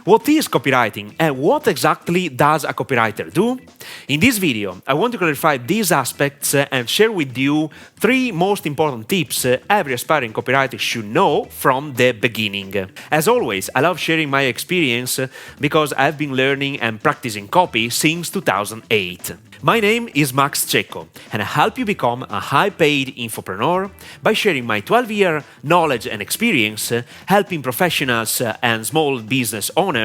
What is copywriting and what exactly does a copywriter do? In this video, I want to clarify these aspects and share with you 3 most important tips every aspiring copywriter should know from the beginning. As always, I love sharing my experience because I've been learning and practicing copy since 2008. My name is Max Cecco, and I help you become a high-paid infopreneur by sharing my 12-year knowledge and experience, helping professionals and small business owners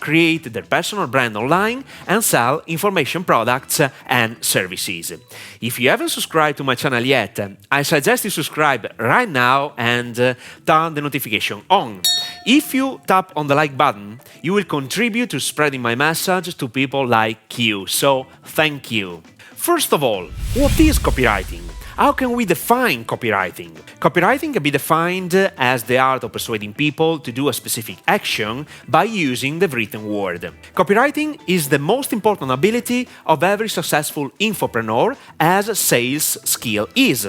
create their personal brand online and sell information products and services. If you haven't subscribed to my channel yet, I suggest you subscribe right now and turn the notification on. If you tap on the like button, you will contribute to spreading my message to people like you, so thank you. First of all, what is copywriting? How can we define copywriting? Copywriting can be defined as the art of persuading people to do a specific action by using the written word. Copywriting is the most important ability of every successful infopreneur, as sales skill is.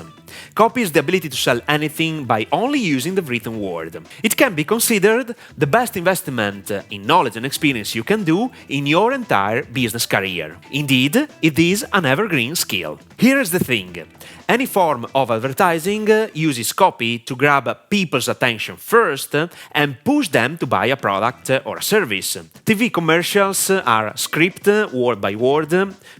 Copy is the ability to sell anything by only using the written word. It can be considered the best investment in knowledge and experience you can do in your entire business career. Indeed, it is an evergreen skill. Here is the thing. Any form of advertising uses copy to grab people's attention first and push them to buy a product or a service. TV commercials are scripted word by word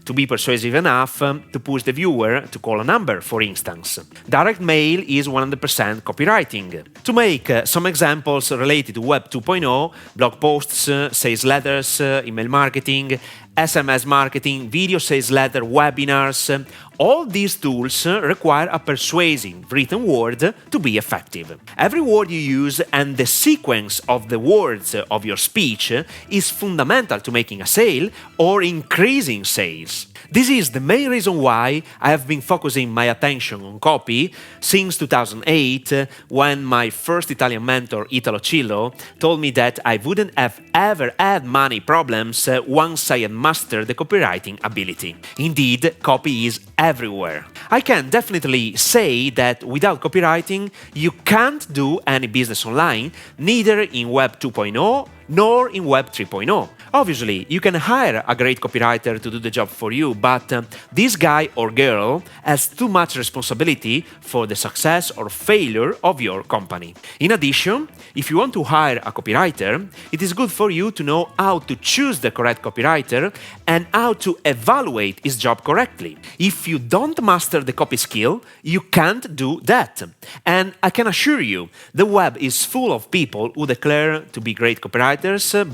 to be persuasive enough to push the viewer to call a number, for instance. Direct mail is 100% copywriting. To make some examples related to Web 2.0, blog posts, sales letters, email marketing, SMS marketing, video sales letter, webinars, all these tools require a persuasive written word to be effective. Every word you use and the sequence of the words of your speech is fundamental to making a sale or increasing sales. This is the main reason why I have been focusing my attention on copy since 2008, when my first Italian mentor, Italo Cillo, told me that I wouldn't have ever had money problems once I had mastered the copywriting ability. Indeed, copy is everywhere. I can definitely say that without copywriting, you can't do any business online, neither in Web 2.0 nor in Web 3.0. Obviously, you can hire a great copywriter to do the job for you, but this guy or girl has too much responsibility for the success or failure of your company. In addition, if you want to hire a copywriter, it is good for you to know how to choose the correct copywriter and how to evaluate his job correctly. If you don't master the copy skill, you can't do that. And I can assure you, the web is full of people who declare to be great copywriters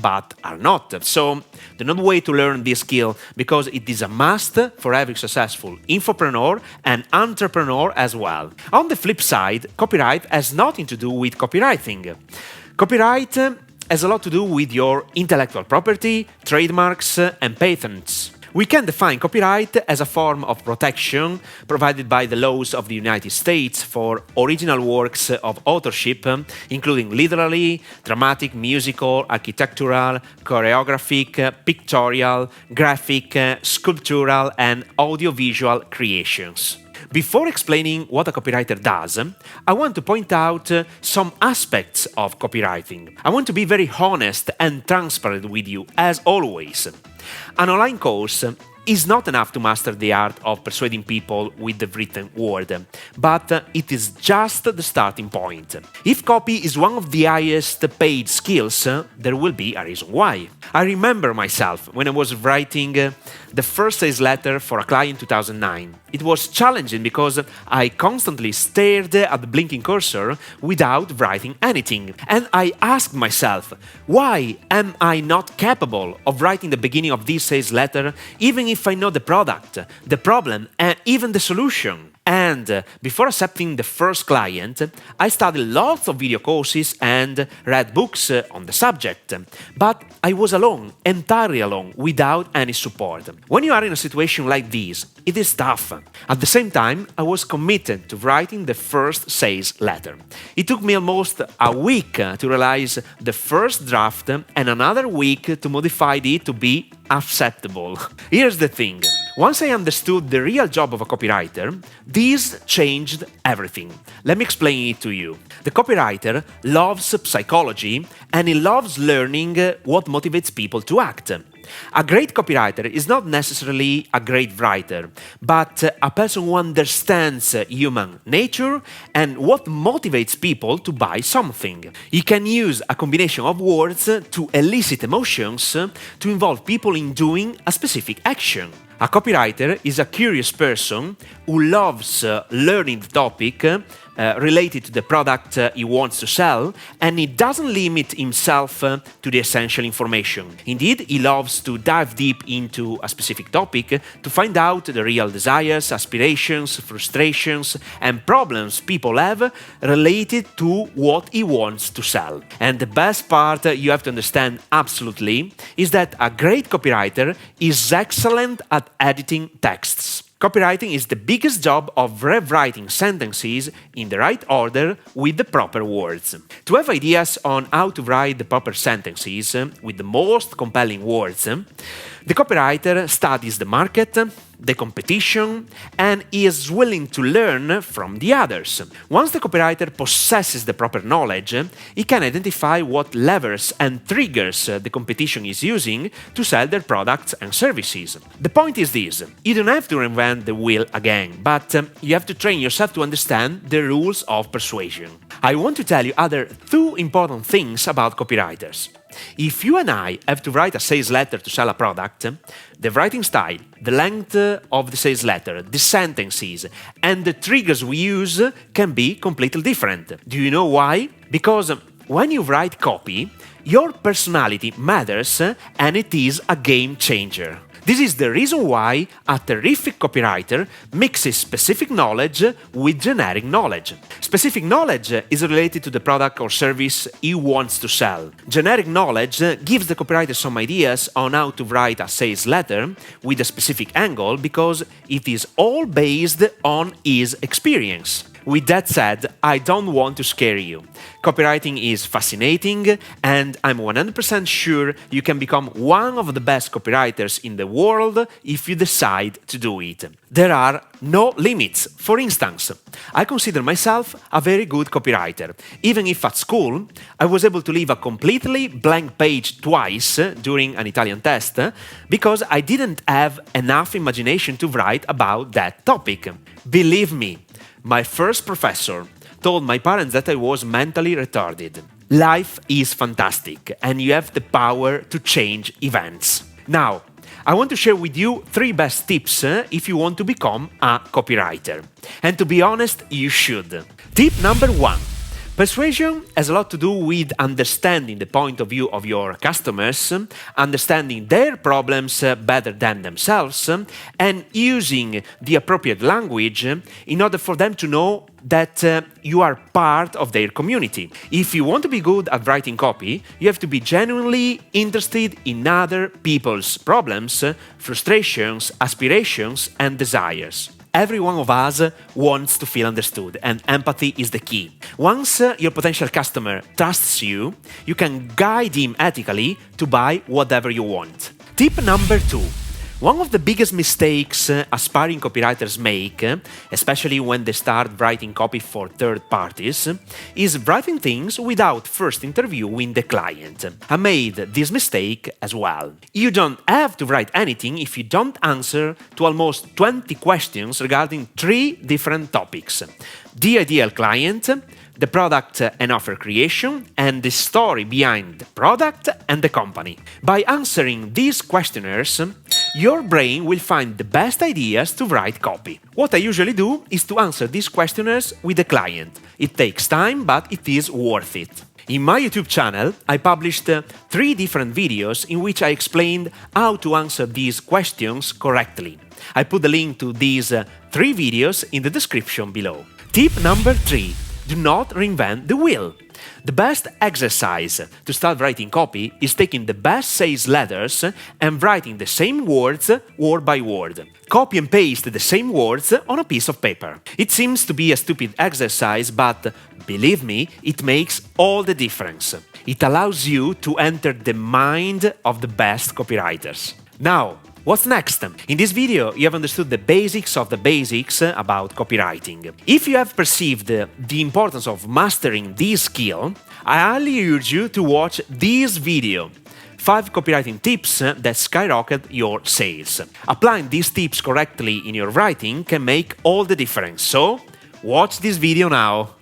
but are not. So, do not wait to learn this skill because it is a must for every successful infopreneur and entrepreneur as well. On the flip side, copyright has nothing to do with copywriting. Copyright has a lot to do with your intellectual property, trademarks, and patents. We can define copyright as a form of protection provided by the laws of the United States for original works of authorship, including literary, dramatic, musical, architectural, choreographic, pictorial, graphic, sculptural, and audiovisual creations. Before explaining what a copywriter does, I want to point out some aspects of copywriting. I want to be very honest and transparent with you, as always. An online course is not enough to master the art of persuading people with the written word, but it is just the starting point. If copy is one of the highest paid skills, there will be a reason why. I remember myself when I was writing the first sales letter for a client in 2009. It was challenging because I constantly stared at the blinking cursor without writing anything. And I asked myself, why am I not capable of writing the beginning of this sales letter even if I know the product, the problem, and even the solution? And before accepting the first client, I studied lots of video courses and read books on the subject. But I was alone, entirely alone, without any support. When you are in a situation like this, it is tough. At the same time, I was committed to writing the first sales letter. It took me almost a week to realize the first draft and another week to modify it to be acceptable. Here's the thing. Once I understood the real job of a copywriter, this changed everything. Let me explain it to you. The copywriter loves psychology and he loves learning what motivates people to act. A great copywriter is not necessarily a great writer, but a person who understands human nature and what motivates people to buy something. He can use a combination of words to elicit emotions to involve people in doing a specific action. A copywriter is a curious person who loves learning the topic related to the product he wants to sell, and he doesn't limit himself to the essential information. Indeed, he loves to dive deep into a specific topic to find out the real desires, aspirations, frustrations, and problems people have related to what he wants to sell. And the best part you have to understand absolutely is that a great copywriter is excellent at editing texts. Copywriting is the biggest job of rewriting sentences in the right order with the proper words. To have ideas on how to write the proper sentences with the most compelling words, the copywriter studies the market, the competition, and is willing to learn from the others. Once the copywriter possesses the proper knowledge, he can identify what levers and triggers the competition is using to sell their products and services. The point is this: you don't have to reinvent the wheel again, but you have to train yourself to understand the rules of persuasion. I want to tell you other two important things about copywriters. If you and I have to write a sales letter to sell a product, the writing style, the length of the sales letter, the sentences, and the triggers we use can be completely different. Do you know why? Because when you write copy, your personality matters and it is a game changer. This is the reason why a terrific copywriter mixes specific knowledge with generic knowledge. Specific knowledge is related to the product or service he wants to sell. Generic knowledge gives the copywriter some ideas on how to write a sales letter with a specific angle because it is all based on his experience. With that said, I don't want to scare you. Copywriting is fascinating, and I'm 100% sure you can become one of the best copywriters in the world if you decide to do it. There are no limits. For instance, I consider myself a very good copywriter, even if at school I was able to leave a completely blank page twice during an Italian test because I didn't have enough imagination to write about that topic. Believe me, my first professor told my parents that I was mentally retarded. Life is fantastic, and you have the power to change events. Now, I want to share with you 3 best tips if you want to become a copywriter. And to be honest, you should. Tip number 1. Persuasion has a lot to do with understanding the point of view of your customers, understanding their problems better than themselves, and using the appropriate language in order for them to know that you are part of their community. If you want to be good at writing copy, you have to be genuinely interested in other people's problems, frustrations, aspirations, and desires. Every one of us wants to feel understood, and empathy is the key. Once your potential customer trusts you, you can guide him ethically to buy whatever you want. Tip number 2. One of the biggest mistakes aspiring copywriters make, especially when they start writing copy for third parties, is writing things without first interviewing the client. I made this mistake as well. You don't have to write anything if you don't answer to almost 20 questions regarding 3 different topics: the ideal client, the product and offer creation, and the story behind the product and the company. By answering these questionnaires, your brain will find the best ideas to write copy. What I usually do is to answer these questionnaires with the client. It takes time, but it is worth it. In my YouTube channel, I published 3 different videos in which I explained how to answer these questions correctly. I put the link to these 3 videos in the description below. Tip number 3. Do not reinvent the wheel. The best exercise to start writing copy is taking the best sales letters and writing the same words word by word. Copy and paste the same words on a piece of paper. It seems to be a stupid exercise, but believe me, it makes all the difference. It allows you to enter the mind of the best copywriters. Now, What's next? In this video, you have understood the basics of the basics about copywriting. If you have perceived the importance of mastering this skill, I highly urge you to watch this video. 5 copywriting tips that skyrocket your sales. Applying these tips correctly in your writing can make all the difference. So, watch this video now.